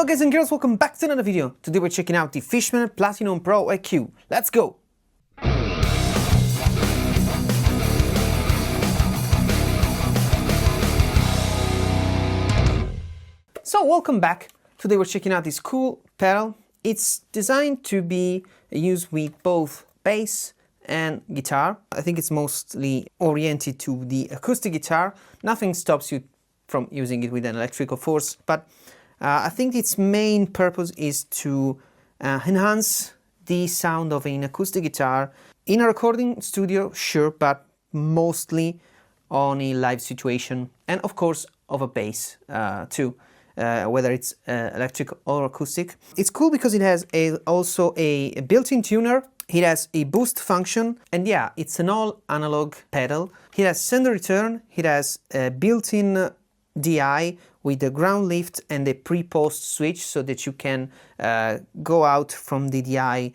Hello guys and girls, welcome back to another video. Today we're checking out the Fishman Platinum Pro EQ. Let's go! So welcome back. Today we're checking out this cool pedal. It's designed to be used with both bass and guitar. I think it's mostly oriented to the acoustic guitar. Nothing stops you from using it with an electrical force, but I think its main purpose is to enhance the sound of an acoustic guitar in a recording studio, sure, but mostly on a live situation, and of course of a bass too, whether it's electric or acoustic. It's cool because it has also a built-in tuner. It has a boost function, and yeah, it's an all analog pedal. It has send and return. It has a built-in DI with the ground lift and a pre-post switch, so that you can go out from the DI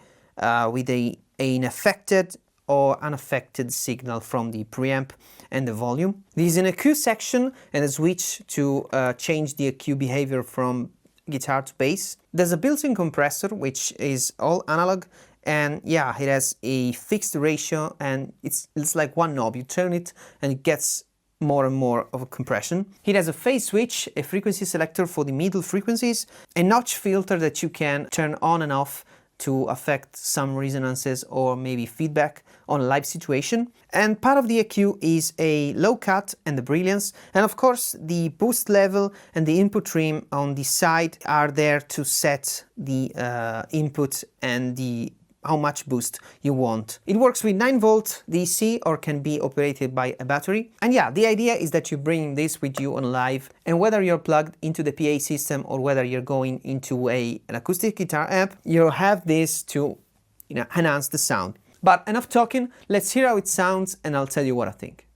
with an affected or unaffected signal from the preamp and the volume. There's an EQ section and a switch to change the EQ behavior from guitar to bass. There's a built-in compressor which is all analog, and yeah, it has a fixed ratio, and it's like one knob. You turn it and it gets more and more of a compression. It has a phase switch, a frequency selector for the middle frequencies, a notch filter that you can turn on and off to affect some resonances or maybe feedback on a live situation. And part of the EQ is a low cut and the brilliance, and of course the boost level and the input trim on the side are there to set the input and the how much boost you want. It works with 9 volt DC or can be operated by a battery. And yeah, the idea is that you bring this with you on live, and whether you're plugged into the PA system or whether you're going into an acoustic guitar amp, you have this to enhance the sound. But enough talking, let's hear how it sounds and I'll tell you what I think.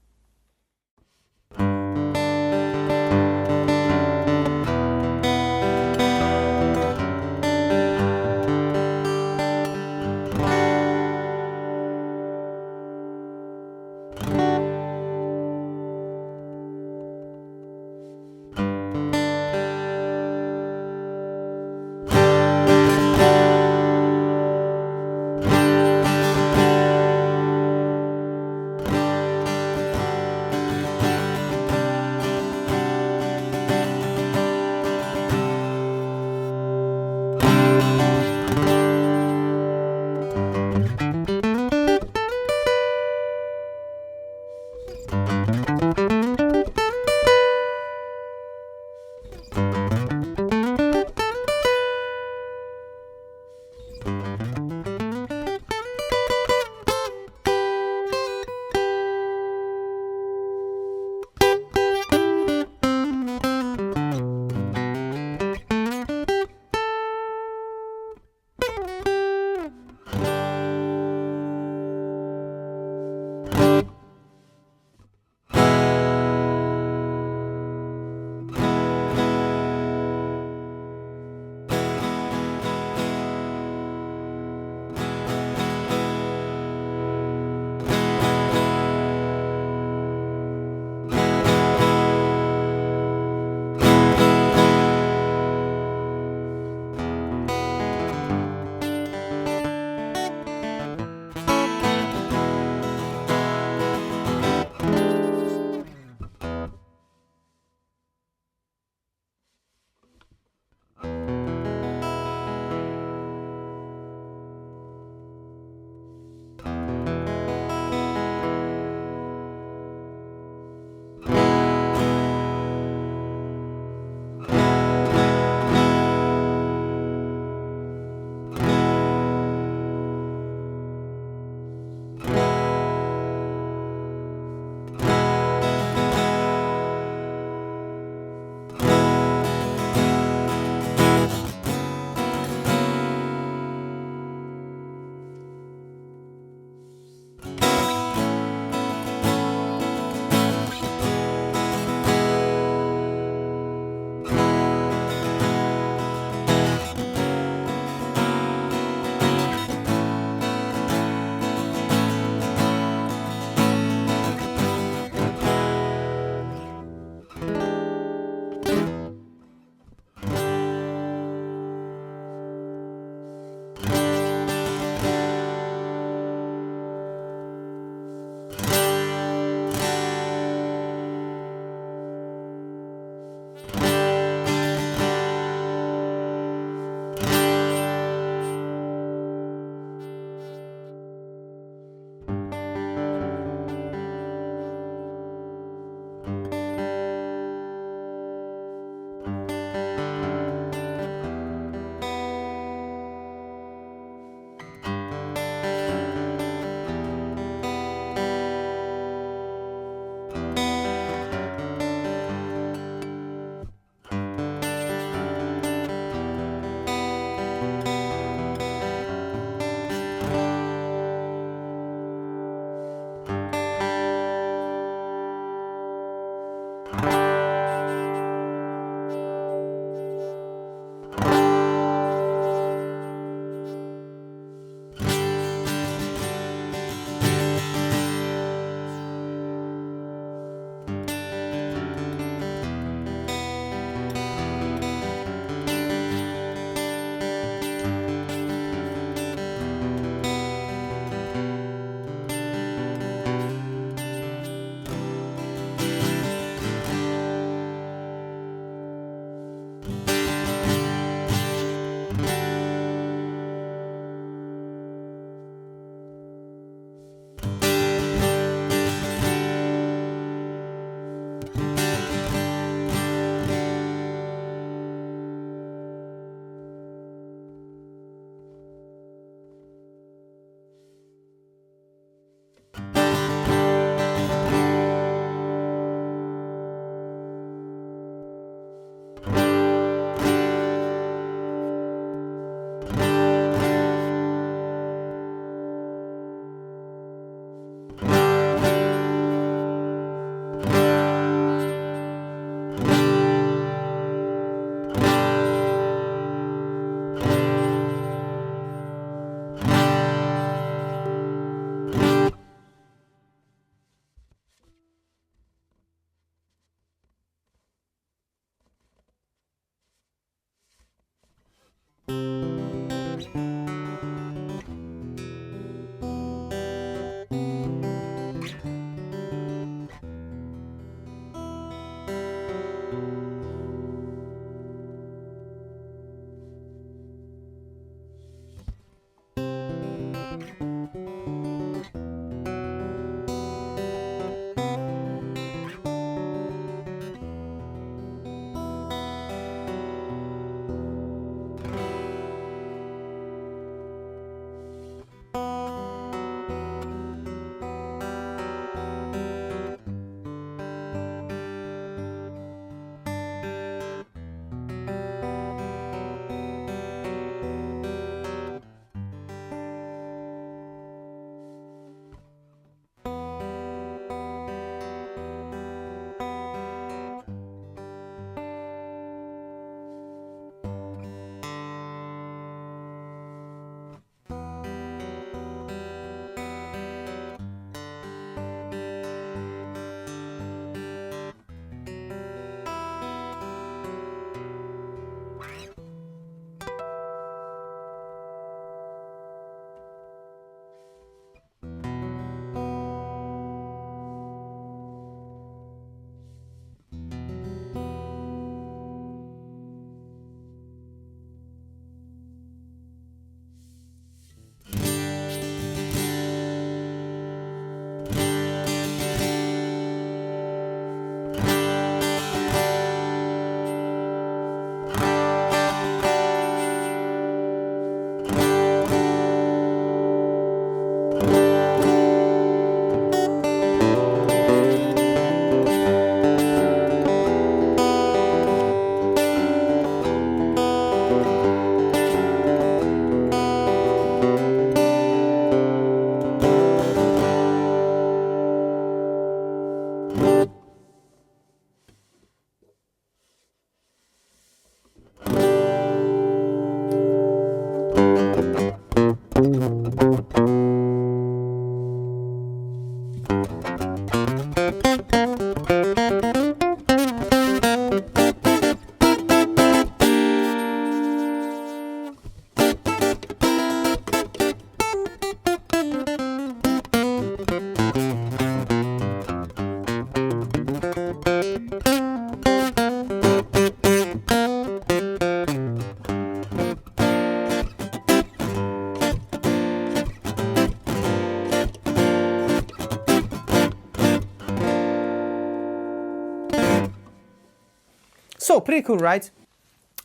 So pretty cool, right?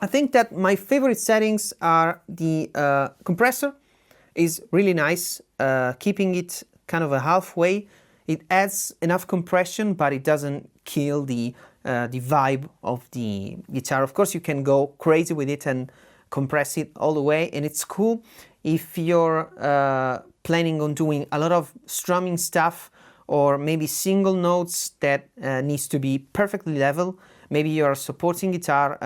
I think that my favorite settings are the compressor is really nice, keeping it kind of a halfway. It adds enough compression, but it doesn't kill the vibe of the guitar. Of course, you can go crazy with it and compress it all the way, and it's cool if you're planning on doing a lot of strumming stuff, or maybe single notes that needs to be perfectly level. Maybe you're supporting guitar,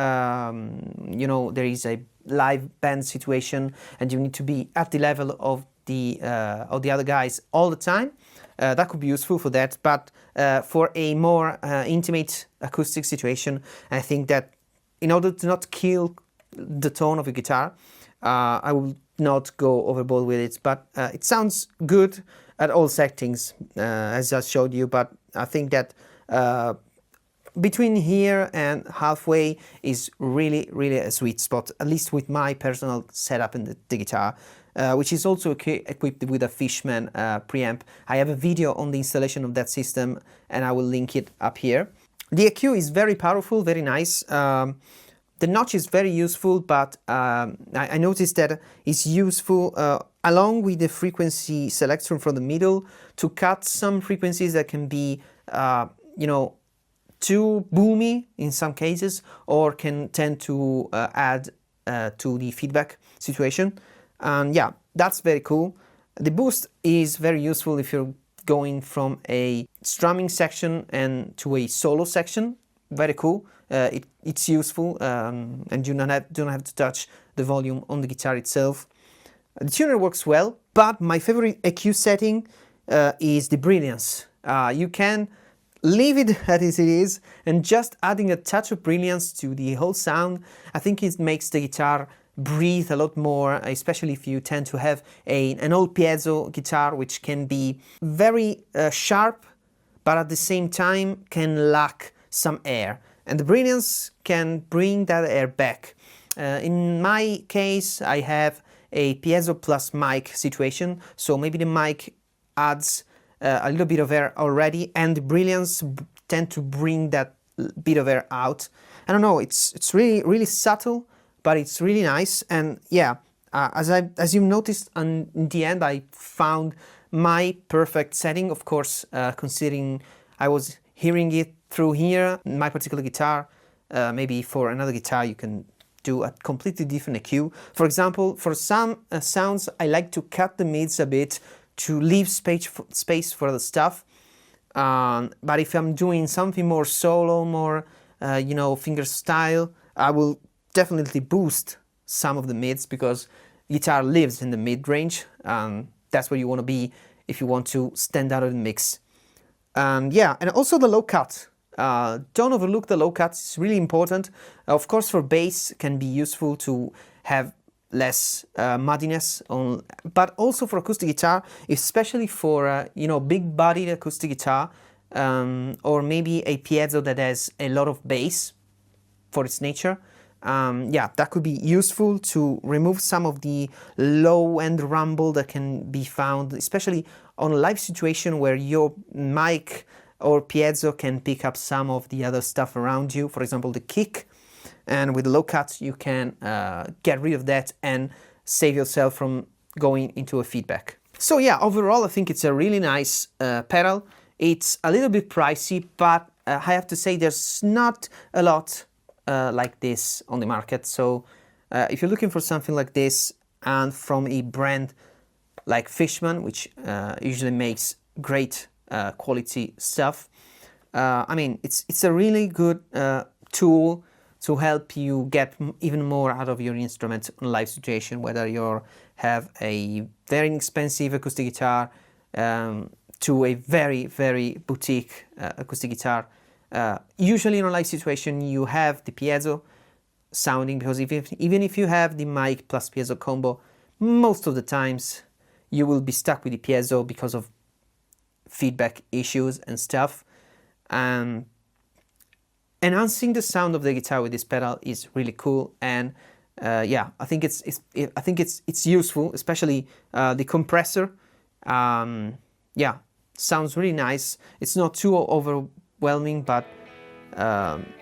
you know, there is a live band situation and you need to be at the level of the other guys all the time. That could be useful for that, but for a more intimate acoustic situation, I think that in order to not kill the tone of a guitar, I will not go overboard with it, but it sounds good at all settings, as I showed you, but I think that between here and halfway is really a sweet spot, at least with my personal setup in the guitar, which is also equipped with a Fishman preamp. I have a video on the installation of that system and I will link it up here. The EQ is very powerful, very nice. The notch is very useful, but I noticed that it's useful along with the frequency selector from the middle to cut some frequencies that can be, you know, too boomy in some cases, or can tend to add to the feedback situation. And yeah, that's very cool. The boost is very useful if you're going from a strumming section and to a solo section. Very cool. It's useful, and you don't have to touch the volume on the guitar itself. The tuner works well, but my favorite EQ setting is the brilliance. You can leave it as it is, and just adding a touch of brilliance to the whole sound, I think it makes the guitar breathe a lot more, especially if you tend to have an old piezo guitar, which can be very sharp, but at the same time can lack some air. And the brilliance can bring that air back. In my case, I have a piezo plus mic situation, so maybe the mic adds a little bit of air already, and the brilliance tend to bring that bit of air out. I don't know, it's really subtle, but it's really nice. And yeah, as you noticed, in the end, I found my perfect setting. Of course, considering I was hearing it through here, my particular guitar. Maybe for another guitar, you can do a completely different EQ. For example, for some sounds, I like to cut the mids a bit to leave space for the stuff. But if I'm doing something more solo, more you know, finger style, I will definitely boost some of the mids, because guitar lives in the mid range. That's where you want to be if you want to stand out of the mix. Yeah, and also the low cut. Don't overlook the low cut, it's really important. Of course, for bass can be useful to have less muddiness on, but also for acoustic guitar, especially for you know, big bodied acoustic guitar, or maybe a piezo that has a lot of bass for its nature. Yeah, that could be useful to remove some of the low end rumble that can be found, especially on a live situation where your mic or piezo can pick up some of the other stuff around you, for example the kick. And with the low cut, you can get rid of that and save yourself from going into a feedback. So yeah, overall, I think it's a really nice pedal. It's a little bit pricey, but I have to say there's not a lot like this on the market. So if you're looking for something like this, and from a brand like Fishman, which usually makes great quality stuff, I mean, it's a really good tool to help you get even more out of your instrument in a live situation, whether you have a very inexpensive acoustic guitar to a very boutique acoustic guitar. Usually in a live situation you have the piezo sounding, because even if you have the mic plus piezo combo, most of the times you will be stuck with the piezo because of feedback issues and stuff. Enhancing the sound of the guitar with this pedal is really cool, and yeah, I think it's useful, especially the compressor. Yeah, sounds really nice. It's not too overwhelming, but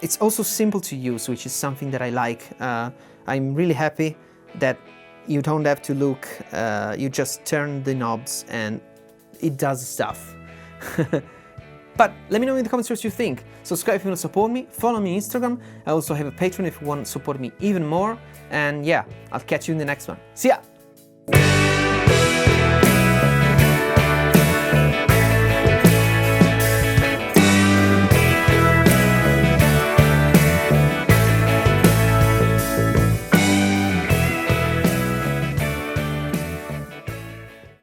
it's also simple to use, which is something that I like. I'm really happy that you don't have to look, you just turn the knobs and it does stuff. But let me know in the comments what you think. Subscribe if you want to support me, follow me on Instagram. I also have a Patreon if you want to support me even more. And yeah, I'll catch you in the next one. See ya!